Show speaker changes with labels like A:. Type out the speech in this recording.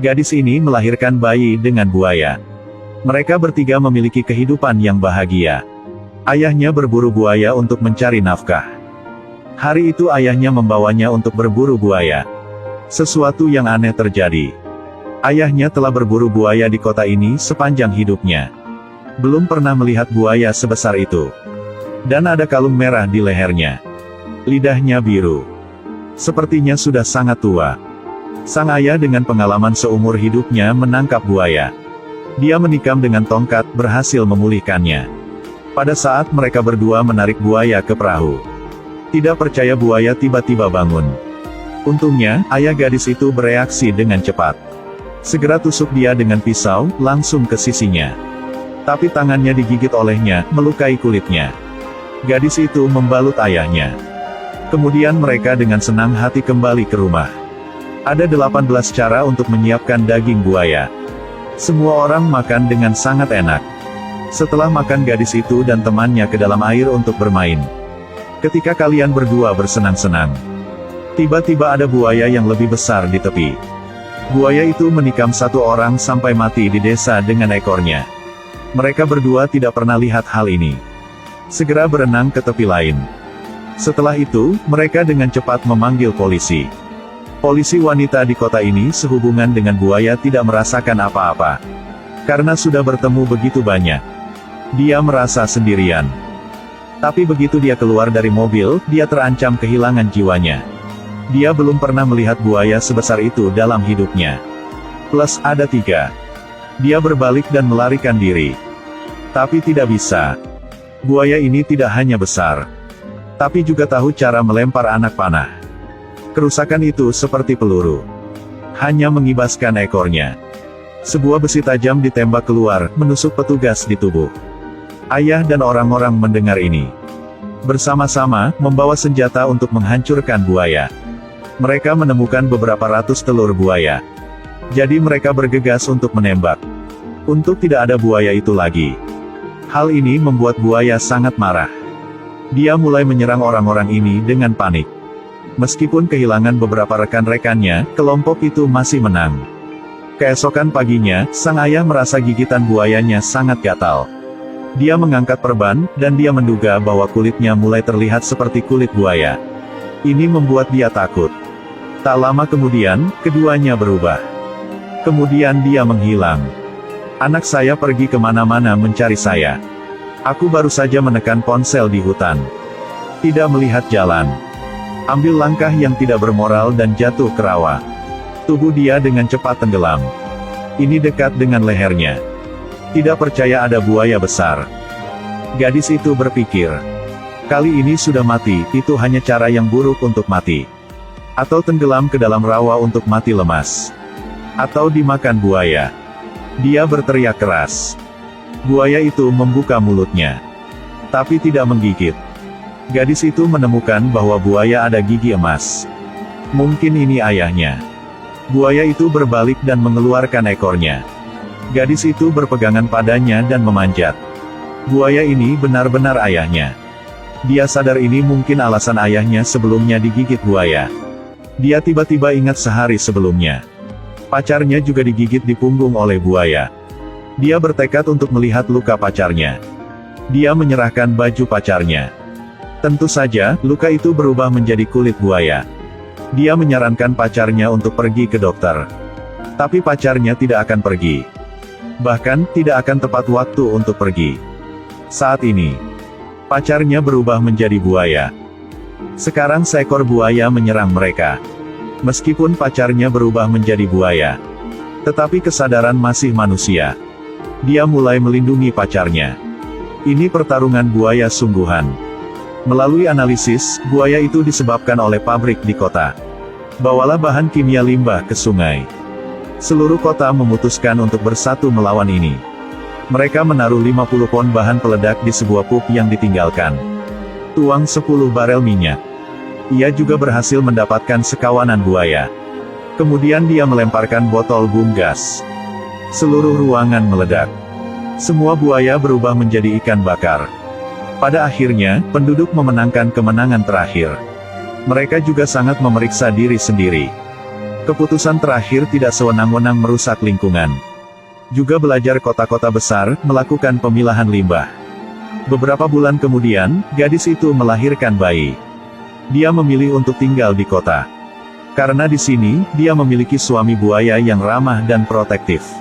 A: Gadis ini melahirkan bayi dengan buaya. Mereka bertiga memiliki kehidupan yang bahagia. Ayahnya berburu buaya untuk mencari nafkah. Hari itu ayahnya membawanya untuk berburu buaya. Sesuatu yang aneh terjadi. Ayahnya telah berburu buaya di kota ini sepanjang hidupnya. Belum pernah melihat buaya sebesar itu. Dan ada kalung merah di lehernya. Lidahnya biru. Sepertinya sudah sangat tua. Sang ayah dengan pengalaman seumur hidupnya menangkap buaya. Dia menikam dengan tongkat, berhasil memulihkannya. Pada saat mereka berdua menarik buaya ke perahu. Tidak percaya buaya tiba-tiba bangun. Untungnya, ayah gadis itu bereaksi dengan cepat. Segera tusuk dia dengan pisau, langsung ke sisinya. Tapi tangannya digigit olehnya, melukai kulitnya. Gadis itu membalut ayahnya. Kemudian mereka dengan senang hati kembali ke rumah. Ada 18 cara untuk menyiapkan daging buaya. Semua orang makan dengan sangat enak. Setelah makan, gadis itu dan temannya ke dalam air untuk bermain. Ketika kalian berdua bersenang-senang, tiba-tiba ada buaya yang lebih besar di tepi. Buaya itu menikam satu orang sampai mati di desa dengan ekornya. Mereka berdua tidak pernah lihat hal ini. Segera berenang ke tepi lain. Setelah itu, mereka dengan cepat memanggil polisi. Polisi wanita di kota ini sehubungan dengan buaya tidak merasakan apa-apa. Karena sudah bertemu begitu banyak. Dia merasa sendirian. Tapi begitu dia keluar dari mobil, dia terancam kehilangan jiwanya. Dia belum pernah melihat buaya sebesar itu dalam hidupnya. Plus ada 3. Dia berbalik dan melarikan diri. Tapi tidak bisa. Buaya ini tidak hanya besar, tapi juga tahu cara melempar anak panah. Kerusakan itu seperti peluru. Hanya mengibaskan ekornya. Sebuah besi tajam ditembak keluar, menusuk petugas di tubuh. Ayah dan orang-orang mendengar ini. Bersama-sama, membawa senjata untuk menghancurkan buaya. Mereka menemukan beberapa ratus telur buaya. Jadi mereka bergegas untuk menembak. Untuk tidak ada buaya itu lagi. Hal ini membuat buaya sangat marah. Dia mulai menyerang orang-orang ini dengan panik. Meskipun kehilangan beberapa rekan-rekannya, kelompok itu masih menang. Keesokan paginya, sang ayah merasa gigitan buayanya sangat gatal. Dia mengangkat perban, dan dia menduga bahwa kulitnya mulai terlihat seperti kulit buaya. Ini membuat dia takut. Tak lama kemudian, keduanya berubah. Kemudian dia menghilang. Anak saya pergi kemana-mana mencari saya. Aku baru saja menekan ponsel di hutan. Tidak melihat jalan. Ambil langkah yang tidak bermoral dan jatuh ke rawa. Tubuh dia dengan cepat tenggelam. Ini dekat dengan lehernya. Tidak percaya ada buaya besar. Gadis itu berpikir. Kali ini sudah mati, itu hanya cara yang buruk untuk mati. Atau tenggelam ke dalam rawa untuk mati lemas. Atau dimakan buaya. Dia berteriak keras. Buaya itu membuka mulutnya. Tapi tidak menggigit. Gadis itu menemukan bahwa buaya ada gigi emas. Mungkin ini ayahnya. Buaya itu berbalik dan mengeluarkan ekornya. Gadis itu berpegangan padanya dan memanjat. Buaya ini benar-benar ayahnya. Dia sadar ini mungkin alasan ayahnya sebelumnya digigit buaya. Dia tiba-tiba ingat sehari sebelumnya. Pacarnya juga digigit di punggung oleh buaya. Dia bertekad untuk melihat luka pacarnya. Dia menyerahkan baju pacarnya. Tentu saja, luka itu berubah menjadi kulit buaya. Dia menyarankan pacarnya untuk pergi ke dokter. Tapi pacarnya tidak akan pergi. Bahkan, tidak akan tepat waktu untuk pergi. Saat ini, pacarnya berubah menjadi buaya. Sekarang seekor buaya menyerang mereka. Meskipun pacarnya berubah menjadi buaya, tetapi kesadaran masih manusia. Dia mulai melindungi pacarnya. Ini pertarungan buaya sungguhan. Melalui analisis, buaya itu disebabkan oleh pabrik di kota. Bawalah bahan kimia limbah ke sungai. Seluruh kota memutuskan untuk bersatu melawan ini. Mereka menaruh 50 pon bahan peledak di sebuah pub yang ditinggalkan. Tuang 10 barel minyak. Ia juga berhasil mendapatkan sekawanan buaya. Kemudian dia melemparkan botol bom gas. Seluruh ruangan meledak. Semua buaya berubah menjadi ikan bakar. Pada akhirnya, penduduk memenangkan kemenangan terakhir. Mereka juga sangat memeriksa diri sendiri. Keputusan terakhir tidak sewenang-wenang merusak lingkungan. Juga belajar kota-kota besar, melakukan pemilahan limbah. Beberapa bulan kemudian, gadis itu melahirkan bayi. Dia memilih untuk tinggal di kota. Karena di sini, dia memiliki suami buaya yang ramah dan protektif.